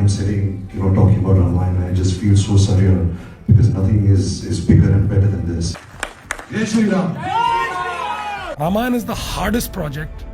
sitting, talking about Ramayana, I just feel so surreal because nothing is bigger and better than this. Jai Shri Ram. Ramayana is the hardest project,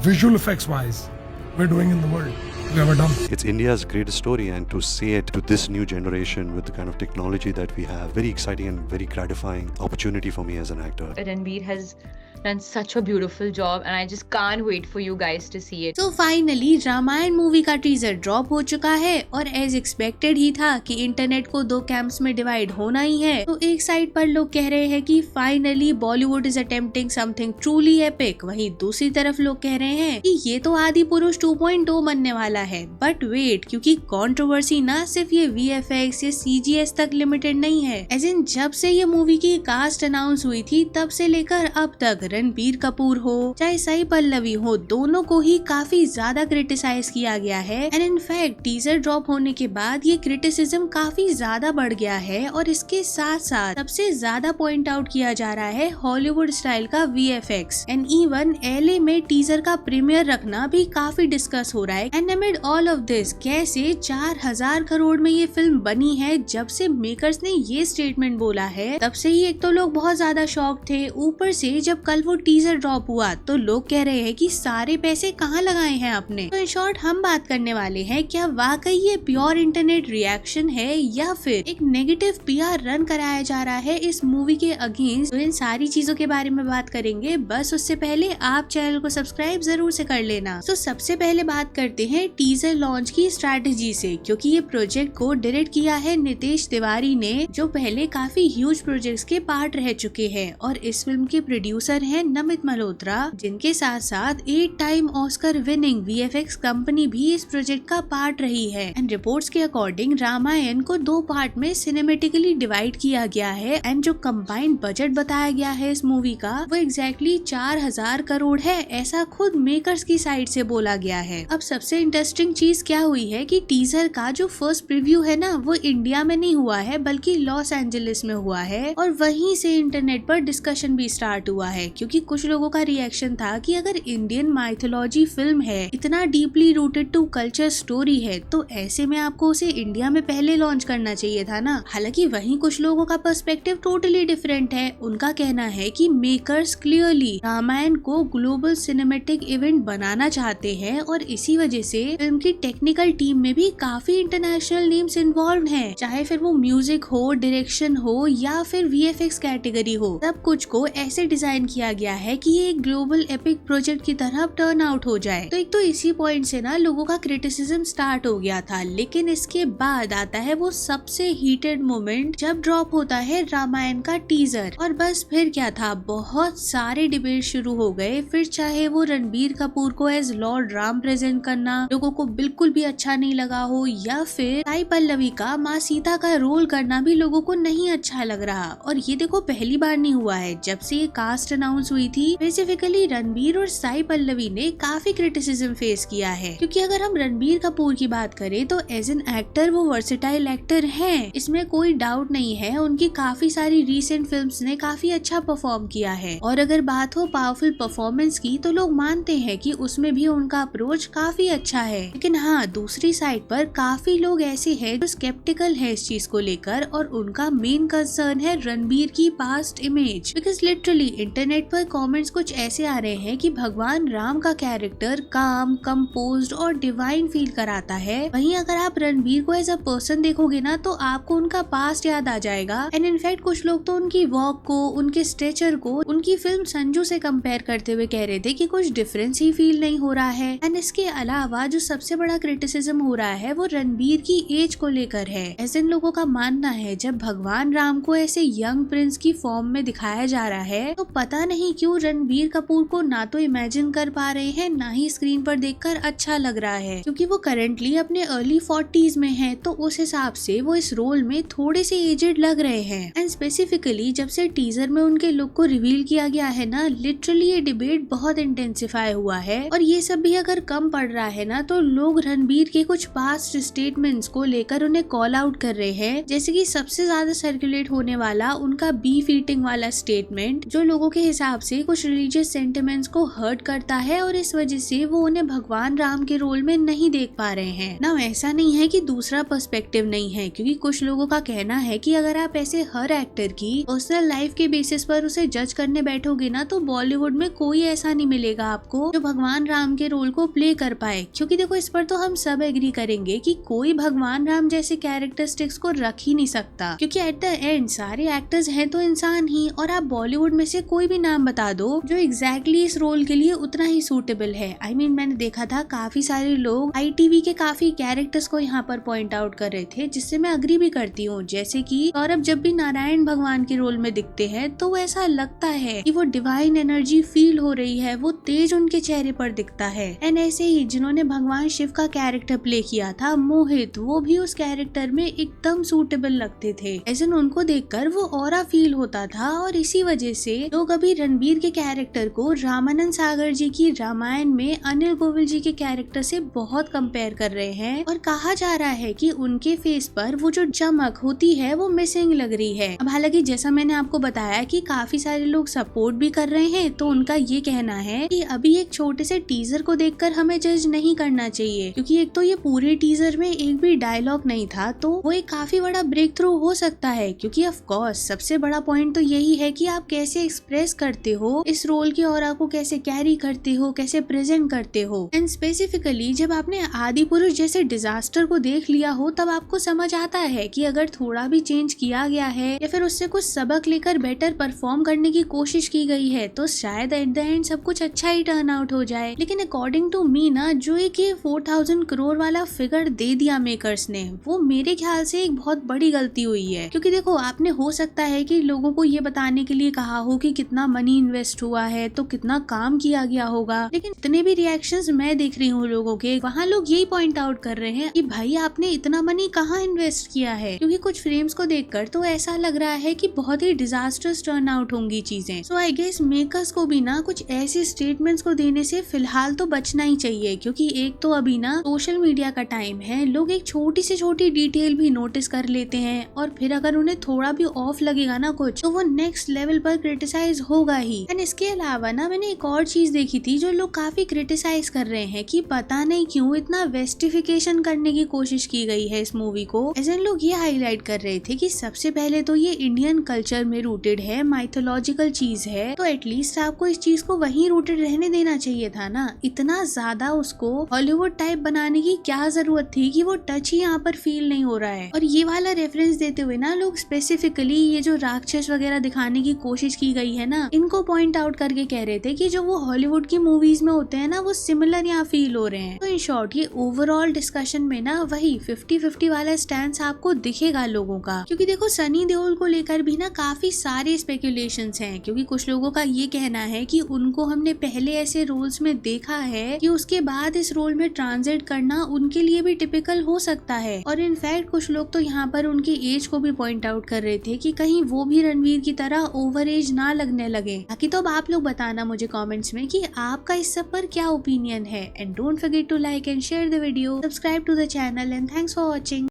visual effects wise, we're doing in the world. We've ever done. It's India's greatest story, and to see it to this new generation with the kind of technology that we have, very exciting and very gratifying opportunity for me as an actor. Ranbir has done such a beautiful job and I just can't wait for you guys to see it. तो finally Ramayan movie का teaser drop हो चुका है और as expected ही था कि internet को दो कैंप्स में डिवाइड होना ही है। तो एक साइड पर लोग कह रहे हैं कि finally Bollywood is attempting something truly epic, वहीं दूसरी तरफ लोग कह रहे हैं कि ये तो आदि पुरुष 2.0 बनने वाला है। बट वेट, क्योंकि कंट्रोवर्सी ना सिर्फ ये VFX या CGS तक लिमिटेड नहीं है। एज इन जब से ये मूवी की कास्ट अनाउंस हुई थी तब से लेकर अब तक रणबीर कपूर हो चाहे साई पल्लवी हो, दोनों को ही काफी ज्यादा क्रिटिसाइज किया गया है। एंड इनफैक्ट टीजर ड्रॉप होने के बाद ये क्रिटिसिज्म काफी ज्यादा बढ़ गया है और इसके साथ साथ सबसे ज्यादा पॉइंट आउट किया जा रहा है हॉलीवुड स्टाइल का VFX। एंड इवन LA में टीजर का प्रीमियर रखना भी काफी डिस्कस हो रहा है। And amid all of this, कैसे 4000 करोड़ में ये फिल्म बनी है, जब से मेकर्स ने ये स्टेटमेंट बोला है तब से ही एक तो लोग बहुत ज्यादा शॉक थे। ऊपर से जब कल वो टीजर ड्रॉप हुआ तो लोग कह रहे हैं कि सारे पैसे कहाँ लगाए हैं आपने। तो इन शॉर्ट हम बात करने वाले हैं, क्या वाकई ये प्योर इंटरनेट रिएक्शन है या फिर एक नेगेटिव PR रन कराया जा रहा है इस मूवी के अगेंस्ट। तो इन सारी चीजों के बारे में बात करेंगे, बस उससे पहले आप चैनल को सब्सक्राइब जरूर से कर लेना। तो सबसे पहले बात करते हैं टीजर लॉन्च की स्ट्रैटेजी से, क्योंकि ये प्रोजेक्ट को डायरेक्ट किया है नितेश तिवारी ने, जो पहले काफी ह्यूज प्रोजेक्ट्स के पार्ट रह चुके हैं। और इस फिल्म के प्रोड्यूसर हैं नमित मल्होत्रा, जिनके साथ साथ 8 time Oscar winning VFX company भी इस प्रोजेक्ट का पार्ट रही है। एंड रिपोर्ट्स के अकॉर्डिंग रामायण को 2 पार्ट में सिनेमेटिकली डिवाइड किया गया है। एंड जो कंबाइंड बजट बताया गया है इस मूवी का वो एग्जैक्टली 4000 करोड़ है, ऐसा खुद मेकर्स की साइड से बोला गया है। अब सबसे इंटरेस्टिंग चीज क्या हुई है कि टीजर का जो फर्स्ट प्रीव्यू है ना, वो इंडिया में नहीं हुआ है बल्कि लॉस एंजलिस में हुआ है। और वहीं से इंटरनेट पर डिस्कशन भी स्टार्ट हुआ है, क्योंकि कुछ लोगों का रिएक्शन था कि अगर इंडियन माइथोलॉजी फिल्म है, इतना deeply rooted to culture story है, तो ऐसे में आपको उसे इंडिया में पहले लॉन्च करना चाहिए था ना। हालांकि वहीं कुछ लोगों का पर्सपेक्टिव टोटली डिफरेंट है। उनका कहना है कि मेकर्स क्लियरली रामायण को ग्लोबल सिनेमेटिक इवेंट बनाना चाहते हैं और इसी वजह से फिल्म की टेक्निकल टीम में भी काफी इंटरनेशनल नेम्स इन्वॉल्व हैं, चाहे फिर वो म्यूजिक हो, डायरेक्शन हो या फिर VFX कैटेगरी हो। सब कुछ को ऐसे डिजाइन किया गया है कि ये एक ग्लोबल एपिक प्रोजेक्ट की तरह टर्न आउट हो जाए। तो एक तो इसी पॉइंट से ना लोगों का क्रिटिसिज्म स्टार्ट हो गया था, लेकिन इसके बाद आता है वो सबसे हीटेड मोमेंट जब ड्रॉप होता है रामायण का टीजर। और बस फिर क्या था, बहुत सारे डिबेट शुरू हो गए। फिर चाहे वो रणबीर कपूर को एज लॉर्ड राम प्रेजेंट करना लोगों को बिल्कुल भी अच्छा नहीं लगा हो, या फिर साई पल्लवी का माँ सीता का रोल करना भी लोगों को नहीं अच्छा लग रहा। और ये देखो पहली बार नहीं हुआ है, जब से ये कास्ट अनाउंस हुई थी स्पेसिफिकली रणबीर और साई पल्लवी ने काफी क्रिटिसिज्म फेस किया है। क्योंकि अगर हम रणबीर कपूर की बात करें तो एज एन एक्टर वो वर्सेटाइल एक्टर हैं, इसमें कोई डाउट नहीं है। उनकी काफी सारी रीसेंट फिल्म्स ने काफी अच्छा परफॉर्म किया है। और अगर बात हो पावरफुल परफॉर्मेंस की तो लोग मानते हैं कि उसमें भी उनका अप्रोच काफी अच्छा है। लेकिन हाँ, दूसरी साइड पर काफी लोग ऐसे हैं जो स्केप्टिकल है इस चीज को लेकर, और उनका मेन कंसर्न है रणबीर की past image. Because literally internet पर कमेंट्स कुछ ऐसे आ रहे हैं कि भगवान राम का कैरेक्टर काम, कंपोज्ड और डिवाइन फील कराता है। वहीं अगर आप रणबीर को एज अ पर्सन देखोगे ना तो आपको उनका पास्ट याद आ जाएगा। एंड इनफैक्ट कुछ लोग तो उनकी वॉक को, उनके स्ट्रेचर को उनकी फिल्म संजू से कंपेयर करते हुए कह रहे थे कि कुछ डिफरेंस ही फील नहीं हो रहा है। एंड इसके अलावा जो सबसे बड़ा क्रिटिसिज्म हो रहा है वो रणबीर की एज को लेकर है। ऐसे लोगों का मानना है जब भगवान राम को ऐसे यंग प्रिंस की फॉर्म में दिखाया जा रहा है तो पता नहीं क्यों रणबीर कपूर को ना तो इमेजिन कर पा रहे हैं, ना ही स्क्रीन पर देखकर अच्छा लग रहा है। क्योंकि वो करंटली अपने अर्ली 40s में है, तो उस हिसाब से वो इस रोल में थोड़े से एजेड लग रहे हैं। एंड स्पेसिफिकली जब से टीजर में उनके लुक को रिवील किया गया है ना, लिटरली ये डिबेट बहुत इंटेंसिफाई हुआ है। और ये सब भी अगर कम पड़ रहा है ना, तो लोग रणबीर के कुछ पास्ट स्टेटमेंट्स को लेकर उन्हें कॉल आउट कर रहे हैं। जैसे कि सबसे ज्यादा सर्कुलेट होने वाला उनका बीफ ईटिंग वाला स्टेटमेंट, जो लोगों के हिसाब हिसाब से कुछ रिलीजियस सेंटिमेंट्स को हर्ट करता है और इस वजह से वो उन्हें भगवान राम के रोल में नहीं देख पा रहे हैं ना। ऐसा नहीं है कि दूसरा पर्सपेक्टिव नहीं है, क्योंकि कुछ लोगों का कहना है कि अगर आप ऐसे हर एक्टर की पर्सनल लाइफ के बेसिस पर उसे जज करने बैठोगे ना, तो बॉलीवुड में कोई ऐसा नहीं मिलेगा आपको जो भगवान राम के रोल को प्ले कर पाए। क्योंकि देखो, इस पर तो हम सब एग्री करेंगे कि कोई भगवान राम जैसे कैरेक्टरिस्टिक्स को रख ही नहीं सकता, क्योंकि एट द एंड सारे एक्टर्स हैं तो इंसान ही। और आप बॉलीवुड में से कोई भी नाम बता दो जो एग्जैक्टली इस रोल के लिए उतना ही सूटेबल है। आई मीन, मैंने देखा था काफी सारे लोग ITV के काफी कैरेक्टर्स को यहाँ पर पॉइंट आउट कर रहे थे, जिससे मैं अग्री भी करती हूँ। जैसे कि सौरभ जब भी नारायण भगवान के रोल में दिखते हैं तो ऐसा लगता है कि वो डिवाइन एनर्जी फील हो रही है, वो तेज उनके चेहरे पर दिखता है। एंड ऐसे ही जिन्होंने भगवान शिव का कैरेक्टर प्ले किया था, मोहित, वो भी उस कैरेक्टर में एकदम सूटेबल लगते थे। ऐसे उनको देखकर वो ऑरा फील होता था। और इसी वजह से लोग अभी रणबीर के कैरेक्टर को रामानंद सागर जी की रामायण में अनिल गोविल जी के कैरेक्टर से बहुत कंपेयर कर रहे हैं और कहा जा रहा है कि उनके फेस पर वो जो चमक होती है वो मिसिंग लग रही है। अब हालांकि जैसा मैंने आपको बताया कि काफी सारे लोग सपोर्ट भी कर रहे हैं, तो उनका ये कहना है कि अभी एक छोटे से टीजर को देखकर हमें जज नहीं करना चाहिए, क्योंकि एक तो ये पूरे टीजर में एक भी डायलॉग नहीं था, तो वो एक काफी बड़ा ब्रेक थ्रू हो सकता है। क्योंकि ऑफ कोर्स सबसे बड़ा पॉइंट तो यही है कि आप कैसे एक्सप्रेस करते हो इस रोल की ऑरा को, कैसे कैरी करते हो, कैसे प्रेजेंट करते हो। एंड स्पेसिफिकली जब आपने आदि पुरुष जैसे डिजास्टर को देख लिया हो, तब आपको समझ आता है कि अगर थोड़ा भी चेंज किया गया है या फिर उससे कुछ सबक लेकर बेटर परफॉर्म करने की कोशिश की गई है, तो शायद एट द एंड सब कुछ अच्छा ही टर्न आउट हो जाए। लेकिन अकॉर्डिंग टू मी ना, जो एक 4000 करोड़ वाला फिगर दे दिया मेकर्स ने, वो मेरे ख्याल से एक बहुत बड़ी गलती हुई है। क्योंकि देखो, आपने हो सकता है कि लोगों को ये बताने के लिए कहा हो कि कितना मनी इन्वेस्ट हुआ है, तो कितना काम किया गया होगा, लेकिन इतने भी रिएक्शंस मैं देख रही हूँ लोगों के, वहाँ लोग यही पॉइंट आउट कर रहे हैं कि भाई आपने इतना मनी कहाँ इन्वेस्ट किया है। क्योंकि कुछ फ्रेम्स को देखकर तो ऐसा लग रहा है कि बहुत ही डिजास्टर्स टर्न आउट होंगी चीजें। सो आई गेस मेकर्स को भी ना कुछ ऐसे स्टेटमेंट्स को देने से फिलहाल तो बचना ही चाहिए, क्योंकि एक तो अभी ना सोशल मीडिया का टाइम है, लोग एक छोटी से छोटी डिटेल भी नोटिस कर लेते हैं और फिर अगर उन्हें थोड़ा भी ऑफ लगेगा ना कुछ, तो वो नेक्स्ट लेवल पर क्रिटिसाइज होगा ही। एंड इसके अलावा ना, मैंने एक और चीज देखी थी जो लोग काफी क्रिटिसाइज कर रहे हैं कि पता नहीं क्यों इतना वेस्टिफिकेशन करने की कोशिश की गई है इस मूवी को। ऐसे लोग ये हाईलाइट कर रहे थे कि सबसे पहले तो ये इंडियन कल्चर में रूटेड है, माइथोलॉजिकल चीज है, तो एटलीस्ट आपको इस चीज को वहीं रूटेड रहने देना चाहिए था ना। इतना ज्यादा उसको हॉलीवुड टाइप बनाने की क्या जरूरत थी कि वो टच ही यहाँ पर फील नहीं हो रहा है। और ये वाला रेफरेंस देते हुए ना, लोग स्पेसिफिकली ये जो राक्षस वगैरह दिखाने की कोशिश की गई है ना, इनको पॉइंट आउट करके कह रहे थे कि जो वो हॉलीवुड की मूवीज में होते हैं ना, वो सिमिलर यहाँ फील हो रहे हैं। तो इन शॉर्ट ये ओवरऑल डिस्कशन में ना वही 50-50 वाला स्टैंड आपको दिखेगा लोगों का। क्योंकि देखो, सनी देओल को लेकर भी ना काफी सारे स्पेकुलेशंस हैं, क्योंकि कुछ लोगों का ये कहना है कि उनको हमने पहले ऐसे रोल्स में देखा है कि उसके बाद इस रोल में ट्रांजिट करना उनके लिए भी टिपिकल हो सकता है। और इनफैक्ट कुछ लोग तो यहाँ पर उनकी एज को भी पॉइंट आउट कर रहे थे कि कहीं वो भी रणवीर की तरह ओवर एज ना लगने लगे। बाकी तो अब आप लोग बताना मुझे कमेंट्स में कि आपका इस सब पर क्या ओपिनियन है। And don't forget to like and share the video, subscribe to the channel and thanks for watching.